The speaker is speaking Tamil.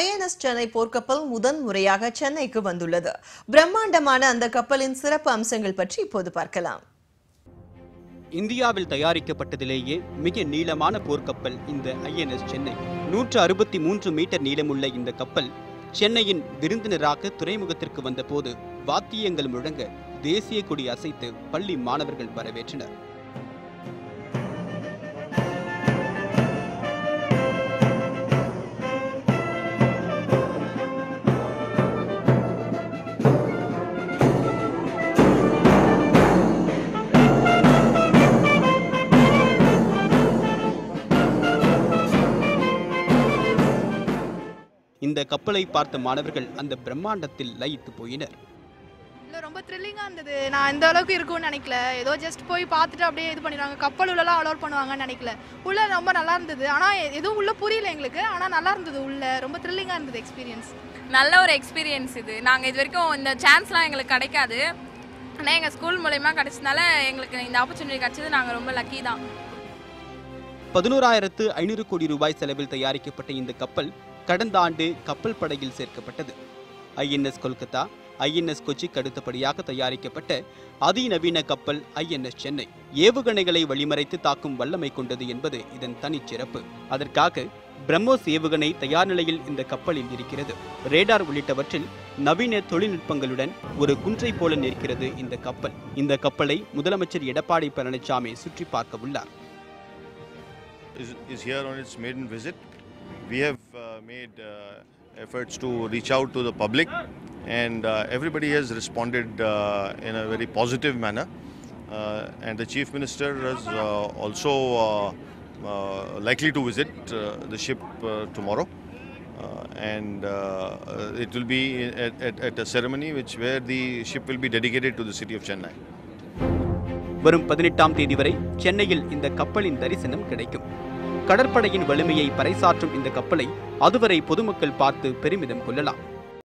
INS சென்னை போர்க்கப்பல் முதன் முறையாக சென்னைக்கு வந்துள்ளது. பிரம்மாண்டமான அந்த கப்பலின் சிறப்பு அம்சங்கள் பற்றி இப்போது பார்க்கலாம். இந்தியாவில் தயாரிக்கப்பட்டதிலேயே மிக நீளமான போர்க்கப்பல் இந்த INS சென்னை. 163 மீட்டர் நீளமுள்ள இந்த கப்பல் சென்னையின் விருந்தினராக துறைமுகத்திற்கு வந்தபோது வாத்தியங்கள் முழங்க தேசிய கொடி அசைத்து பள்ளி மாணவர்கள் வரவேற்றனர். இந்த கப்பலை பார்த்த மாணவர்கள் அந்த பிரம்மாண்டத்தில் லயித்து போயினர். ரொம்ப த்ரில்லிங்கா இருந்தது. நான் இந்த அளவுக்கு இருக்கும்னு நினைக்கல. ஏதோ ஜஸ்ட் போய் பார்த்துட்டு அப்படியே இது பண்ணிடுவாங்க. கப்பல் உள்ளலாம் அலோட் பண்ணுவாங்கன்னு நினைக்கல. உள்ள ரொம்ப நல்லா இருந்தது. ஆனால் எதுவும் உள்ள புரியல எங்களுக்கு. ஆனால் நல்லா இருந்தது. உள்ள ரொம்ப த்ரில்லிங்கா இருந்தது எக்ஸ்பீரியன்ஸ். நல்ல ஒரு எக்ஸ்பீரியன்ஸ் இது. நாங்கள் இது வரைக்கும் இந்த சான்ஸ்லாம் எங்களுக்கு கிடைக்காது. ஆனால் எங்கள் ஸ்கூல் மூலயமா கிடைச்சதுனால எங்களுக்கு இந்த ஆப்பர்ச்சுனிட்டி கிடைச்சது. நாங்கள் ரொம்ப லக்கி தான். 11,500 கோடி ரூபாய் செலவில் தயாரிக்கப்பட்ட இந்த கப்பல் கடந்த ஆண்டு கப்பல் படையில் சேர்க்கப்பட்டது. INS கொல்கத்தா, INS கொச்சிக்கு அடுத்தபடியாக தயாரிக்கப்பட்ட அதிநவீன கப்பல் INS சென்னை. ஏவுகணைகளை வழிமறைத்து தாக்கும் வல்லமை கொண்டது என்பது இதன் தனிச்சிறப்பு. அதற்காக பிரம்மோஸ் ஏவுகணை தயார் நிலையில் இந்த கப்பலில் இருக்கிறது. ரேடார் உள்ளிட்டவற்றில் நவீன தொழில்நுட்பங்களுடன் ஒரு குன்றை போல நிற்கிறது இந்த கப்பல். இந்த கப்பலை முதலமைச்சர் எடப்பாடி பழனிசாமி சுற்றி பார்க்க உள்ளார். Is here on its maiden visit. We have made efforts to reach out to the public, and everybody has responded in a very positive manner. And the Chief Minister is also likely to visit the ship tomorrow, and it will be at a ceremony where the ship will be dedicated to the city of Chennai. வரும் 18ஆம் தேதி வரை சென்னையில் இந்த கப்பலின் தரிசனம் கிடைக்கும். கடற்படையின் வலிமையை பறைசாற்றும் இந்த கப்பலை அதுவரை பொதுமக்கள் பார்த்து பெருமிதம் கொள்ளலாம்.